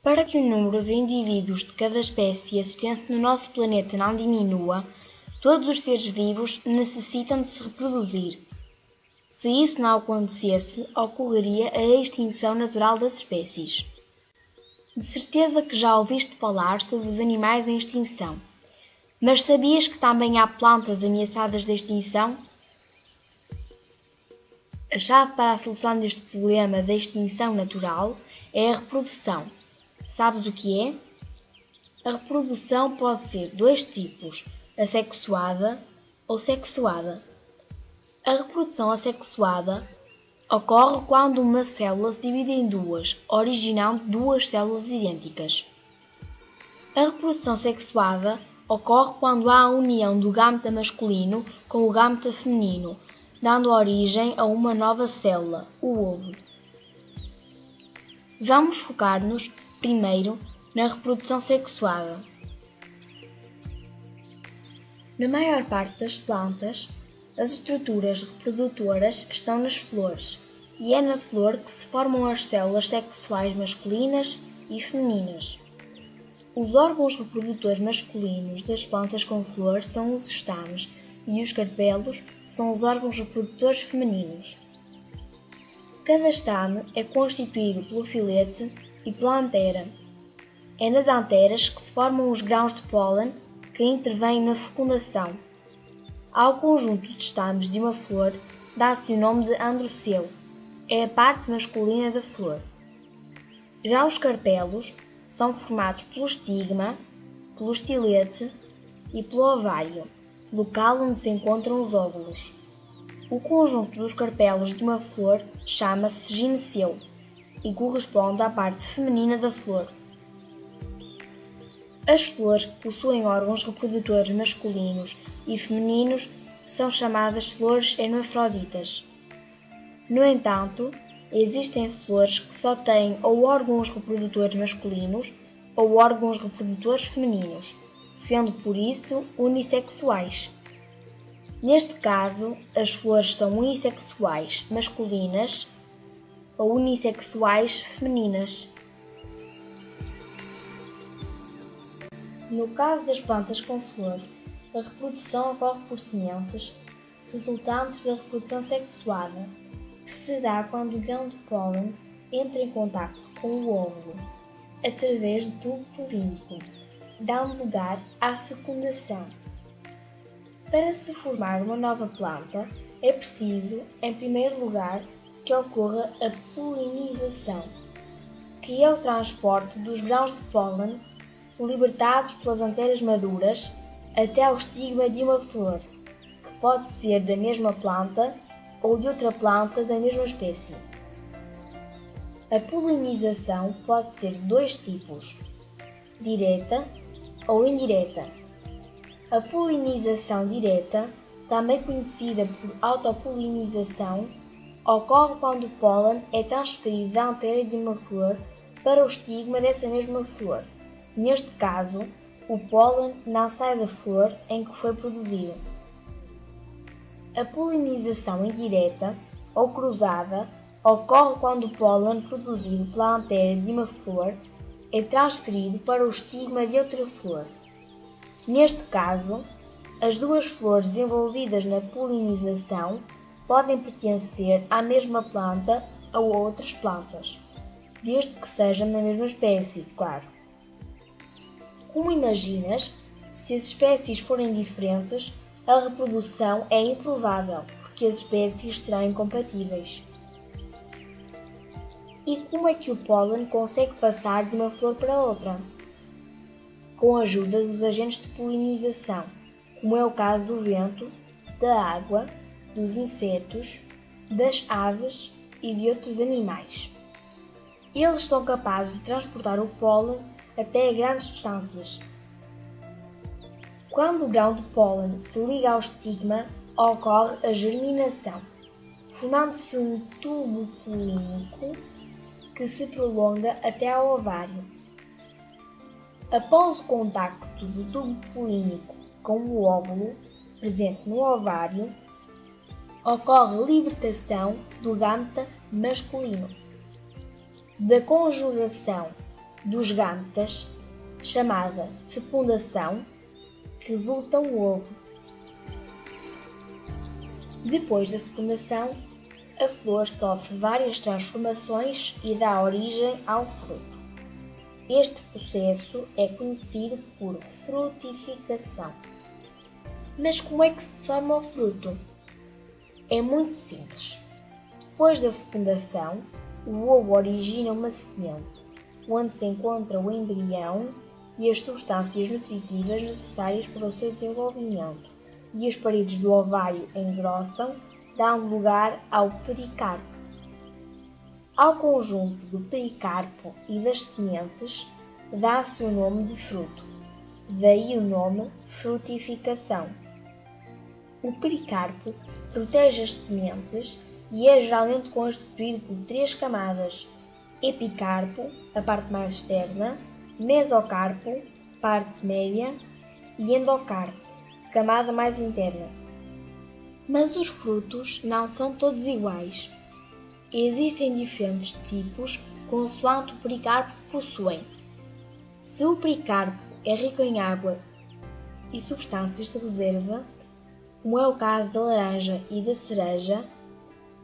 Para que o número de indivíduos de cada espécie existente no nosso planeta não diminua, todos os seres vivos necessitam de se reproduzir. Se isso não acontecesse, ocorreria a extinção natural das espécies. De certeza que já ouviste falar sobre os animais em extinção. Mas sabias que também há plantas ameaçadas de extinção? A chave para a solução deste problema da extinção natural é a reprodução. Sabes o que é? A reprodução pode ser de dois tipos, assexuada ou sexuada. A reprodução assexuada ocorre quando uma célula se divide em duas, originando duas células idênticas. A reprodução sexuada ocorre quando há a união do gâmeta masculino com o gâmeta feminino, dando origem a uma nova célula, o ovo. Vamos focar-nos, primeiro, na reprodução sexuada. Na maior parte das plantas, as estruturas reprodutoras estão nas flores, e é na flor que se formam as células sexuais masculinas e femininas. Os órgãos reprodutores masculinos das plantas com flor são os estames e os carpelos são os órgãos reprodutores femininos. Cada estame é constituído pelo filete e pela antera. É nas anteras que se formam os grãos de pólen que intervêm na fecundação. Ao conjunto de estames de uma flor dá-se o nome de androceu. É a parte masculina da flor. Já os carpelos são formados pelo estigma, pelo estilete e pelo ovário, local onde se encontram os óvulos. O conjunto dos carpelos de uma flor chama-se gineceu e corresponde à parte feminina da flor. As flores que possuem órgãos reprodutores masculinos e femininos são chamadas flores hermafroditas. No entanto, existem flores que só têm ou órgãos reprodutores masculinos ou órgãos reprodutores femininos, sendo por isso unissexuais. Neste caso, as flores são unissexuais masculinas ou unissexuais femininas. No caso das plantas com flor, a reprodução ocorre por sementes resultantes da reprodução sexuada, que se dá quando o grão de pólen entra em contacto com o óvulo, através do tubo polínico, dando lugar à fecundação. Para se formar uma nova planta, é preciso, em primeiro lugar, que ocorra a polinização, que é o transporte dos grãos de pólen libertados pelas anteras maduras até ao estigma de uma flor, que pode ser da mesma planta ou de outra planta da mesma espécie. A polinização pode ser de dois tipos, direta ou indireta. A polinização direta, também conhecida por autopolinização, ocorre quando o pólen é transferido da antera de uma flor para o estigma dessa mesma flor. Neste caso, o pólen não sai da flor em que foi produzido. A polinização indireta ou cruzada ocorre quando o pólen produzido pela antera de uma flor é transferido para o estigma de outra flor. Neste caso, as duas flores envolvidas na polinização podem pertencer à mesma planta ou a outras plantas, desde que sejam da mesma espécie, claro. Como imaginas, se as espécies forem diferentes, a reprodução é improvável, porque as espécies serão incompatíveis. E como é que o pólen consegue passar de uma flor para outra? Com a ajuda dos agentes de polinização, como é o caso do vento, da água, dos insetos, das aves e de outros animais. Eles são capazes de transportar o pólen até a grandes distâncias. Quando o grão de pólen se liga ao estigma, ocorre a germinação, formando-se um tubo polínico que se prolonga até ao ovário. Após o contacto do tubo polínico com o óvulo presente no ovário, ocorre a libertação do gâmeta masculino. Da conjugação dos gametas, chamada fecundação, resulta um ovo. Depois da fecundação, a flor sofre várias transformações e dá origem ao fruto. Este processo é conhecido por frutificação. Mas como é que se forma o fruto? É muito simples. Depois da fecundação, o ovo origina uma semente, onde se encontra o embrião e as substâncias nutritivas necessárias para o seu desenvolvimento, e as paredes do ovário engrossam, dando lugar ao pericarpo. Ao conjunto do pericarpo e das sementes dá-se o nome de fruto, daí o nome frutificação. O pericarpo protege as sementes e é geralmente constituído por 3 camadas: epicarpo, a parte mais externa, mesocarpo, parte média, e endocarpo, camada mais interna. Mas os frutos não são todos iguais. Existem diferentes tipos consoante o pericarpo que possuem. Se o pericarpo é rico em água e substâncias de reserva, como é o caso da laranja e da cereja,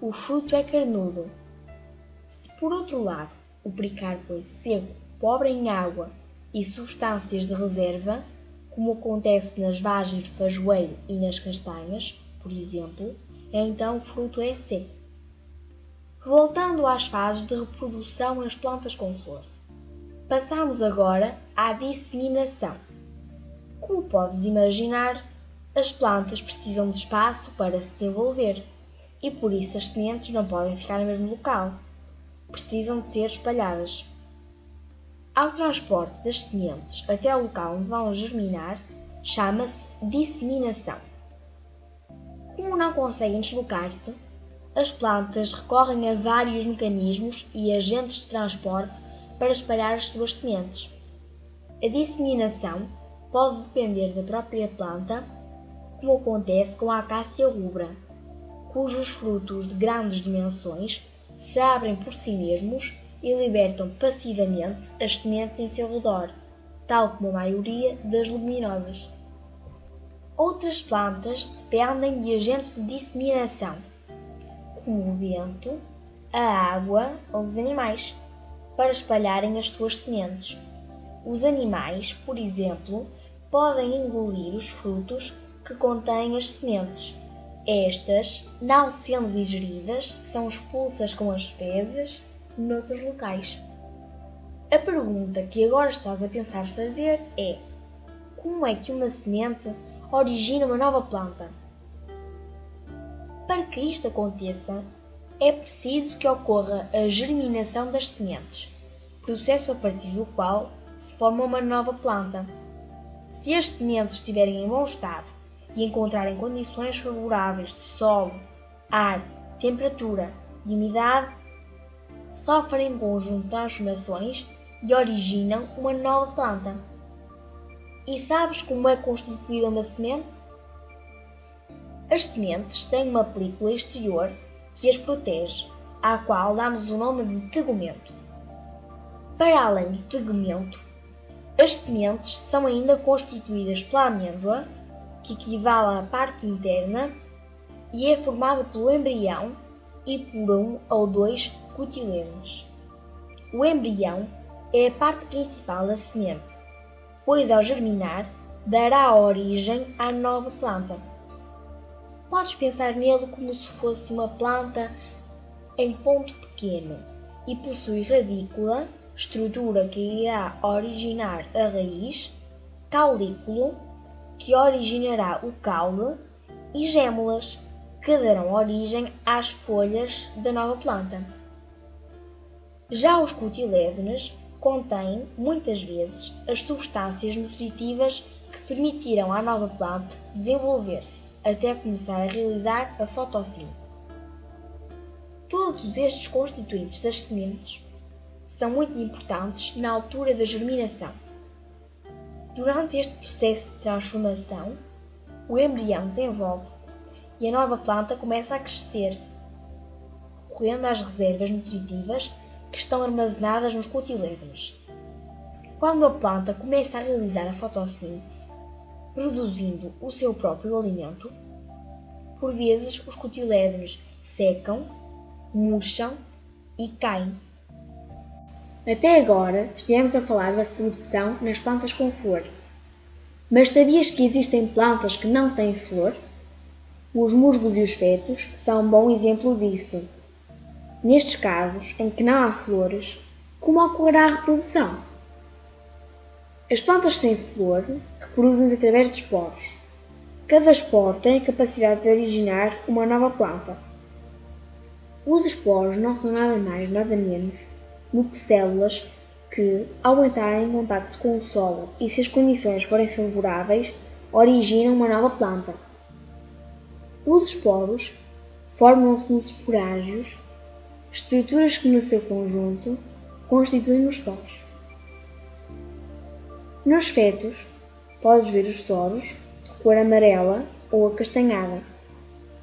o fruto é carnudo. Se, por outro lado, o pericarpo é seco, pobre em água e substâncias de reserva, como acontece nas vagens do fajoeiro e nas castanhas, por exemplo, então o fruto é seco. Voltando às fases de reprodução nas plantas com flor. Passamos agora à disseminação. Como podes imaginar, as plantas precisam de espaço para se desenvolver e por isso as sementes não podem ficar no mesmo local. Precisam de ser espalhadas. Ao transporte das sementes até ao local onde vão germinar, chama-se disseminação. Como não conseguem deslocar-se, as plantas recorrem a vários mecanismos e agentes de transporte para espalhar as suas sementes. A disseminação pode depender da própria planta, como acontece com a acácia rubra, cujos frutos de grandes dimensões se abrem por si mesmos e libertam passivamente as sementes em seu redor, tal como a maioria das leguminosas. Outras plantas dependem de agentes de disseminação, como o vento, a água ou os animais, para espalharem as suas sementes. Os animais, por exemplo, podem engolir os frutos que contêm as sementes. Estas, não sendo digeridas, são expulsas com as fezes noutros locais. A pergunta que agora estás a pensar fazer é: como é que uma semente origina uma nova planta? Para que isto aconteça, é preciso que ocorra a germinação das sementes, processo a partir do qual se forma uma nova planta. Se as sementes estiverem em bom estado e encontrarem condições favoráveis de solo, ar, temperatura e umidade, sofrem um conjunto de transformações e originam uma nova planta. E sabes como é constituída uma semente? As sementes têm uma película exterior que as protege, à qual damos o nome de tegumento. Para além do tegumento, as sementes são ainda constituídas pela amêndoa, que equivale à parte interna, e é formada pelo embrião e por 1 ou 2 cotiledones. O embrião é a parte principal da semente, pois ao germinar dará origem à nova planta. Podes pensar nele como se fosse uma planta em ponto pequeno e possui radícula, estrutura que irá originar a raiz, caulículo, que originará o caule, e gémulas, que darão origem às folhas da nova planta. Já os cotilédones contêm, muitas vezes, as substâncias nutritivas que permitirão à nova planta desenvolver-se até começar a realizar a fotossíntese. Todos estes constituintes das sementes são muito importantes na altura da germinação. Durante este processo de transformação, o embrião desenvolve-se e a nova planta começa a crescer, recorrendo às reservas nutritivas que estão armazenadas nos cotilédones. Quando a planta começa a realizar a fotossíntese, produzindo o seu próprio alimento, por vezes os cotilédonos secam, murcham e caem. Até agora estivemos a falar da reprodução nas plantas com flor. Mas sabias que existem plantas que não têm flor? Os musgos e os fetos são um bom exemplo disso. Nestes casos em que não há flores, como ocorrerá a reprodução? As plantas sem flor reproduzem-se através de esporos. Cada esporo tem a capacidade de originar uma nova planta. Os esporos não são nada mais, nada menos do que células que, ao entrarem em contacto com o solo e se as condições forem favoráveis, originam uma nova planta. Os esporos formam-se nos esporágios, estruturas que no seu conjunto constituem os soros. Nos fetos, podes ver os soros de cor amarela ou acastanhada,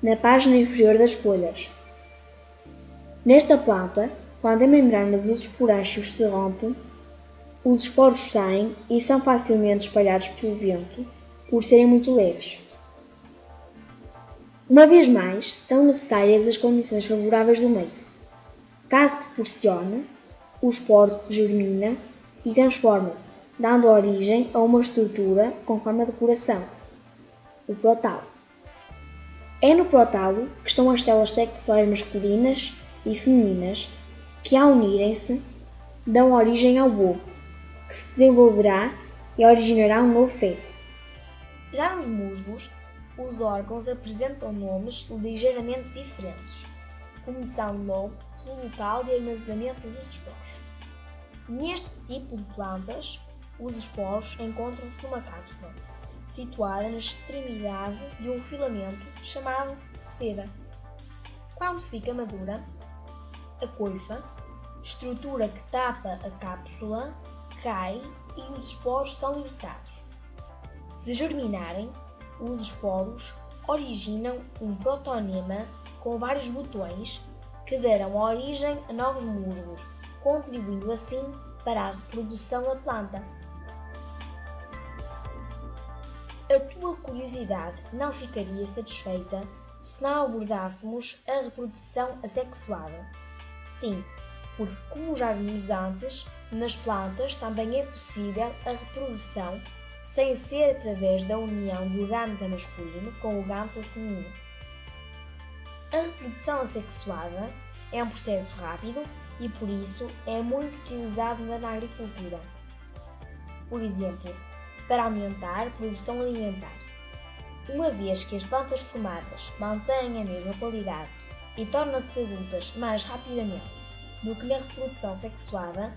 na página inferior das folhas. Nesta planta, quando a membrana dos esporáceos se rompe, os esporos saem e são facilmente espalhados pelo vento, por serem muito leves. Uma vez mais, são necessárias as condições favoráveis do meio. Caso proporcione, o esporo germina e transforma-se, dando origem a uma estrutura com forma de coração, o prótalo. É no prótalo que estão as células sexuais masculinas e femininas, que ao unirem-se, dão origem ao ovo, que se desenvolverá e originará um novo feto. Já nos musgos, os órgãos apresentam nomes ligeiramente diferentes, começando logo pelo local de armazenamento dos esporos. Neste tipo de plantas, os esporos encontram-se numa cápsula, situada na extremidade de um filamento chamado seda. Quando fica madura, a coifa, estrutura que tapa a cápsula, cai e os esporos são libertados. Se germinarem, os esporos originam um protonema com vários botões que darão origem a novos musgos, contribuindo assim para a reprodução da planta. A tua curiosidade não ficaria satisfeita se não abordássemos a reprodução assexuada. Sim, porque, como já vimos antes, nas plantas também é possível a reprodução sem ser através da união do gâmeta masculino com o gâmeta feminino. A reprodução assexuada é um processo rápido e, por isso, é muito utilizado na agricultura. Por exemplo, para aumentar a produção alimentar. Uma vez que as plantas formadas mantêm a mesma qualidade e tornam-se adultas mais rapidamente do que na reprodução sexuada,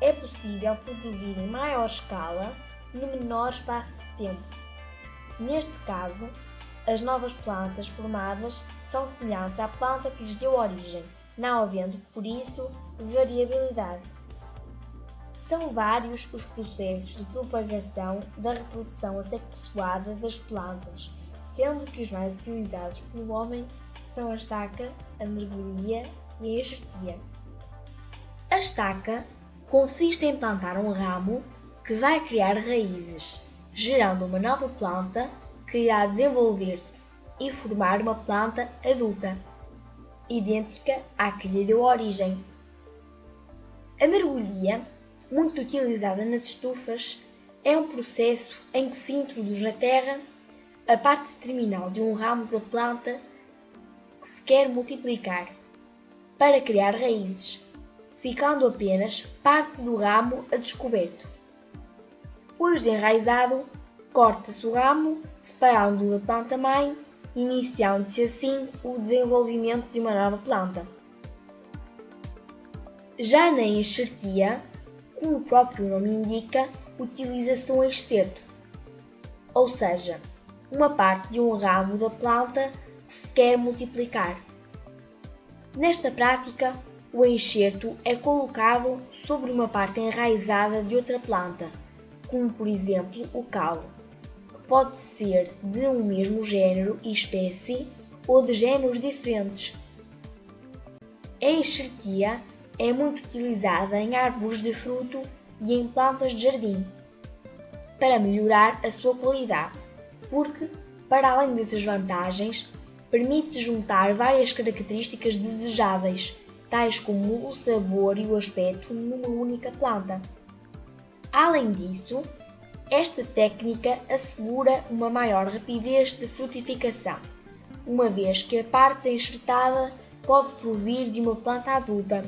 é possível produzir em maior escala no menor espaço de tempo. Neste caso, as novas plantas formadas são semelhantes à planta que lhes deu origem, não havendo, por isso, variabilidade. São vários os processos de propagação da reprodução assexuada das plantas, sendo que os mais utilizados pelo homem são a estaca, a mergulhia e a enxertia. A estaca consiste em plantar um ramo que vai criar raízes, gerando uma nova planta que irá desenvolver-se e formar uma planta adulta, idêntica à que lhe deu origem. A mergulhia, muito utilizada nas estufas, é um processo em que se introduz na terra a parte terminal de um ramo da planta que se quer multiplicar, para criar raízes, ficando apenas parte do ramo a descoberto. Depois de enraizado, corta-se o ramo, separando-o da planta-mãe, iniciando-se assim o desenvolvimento de uma nova planta. Já na enxertia, como o próprio nome indica, utiliza-se um excerto, ou seja, uma parte de um ramo da planta que se quer multiplicar. Nesta prática, o enxerto é colocado sobre uma parte enraizada de outra planta, como por exemplo o caule, que pode ser de um mesmo género e espécie ou de géneros diferentes. A enxertia é muito utilizada em árvores de fruto e em plantas de jardim, para melhorar a sua qualidade, porque, para além das suas vantagens, permite juntar várias características desejáveis, tais como o sabor e o aspecto numa única planta. Além disso, esta técnica assegura uma maior rapidez de frutificação, uma vez que a parte enxertada pode provir de uma planta adulta,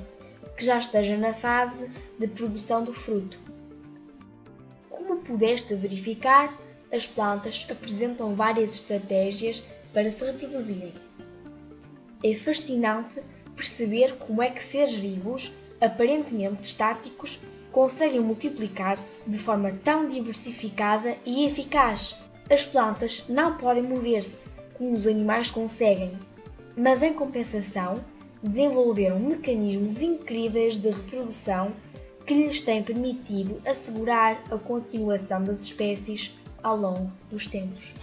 que já esteja na fase de produção do fruto. Como pudeste verificar, as plantas apresentam várias estratégias para se reproduzirem. É fascinante perceber como é que seres vivos, aparentemente estáticos, conseguem multiplicar-se de forma tão diversificada e eficaz. As plantas não podem mover-se como os animais conseguem, mas em compensação desenvolveram mecanismos incríveis de reprodução que lhes têm permitido assegurar a continuação das espécies ao longo dos tempos.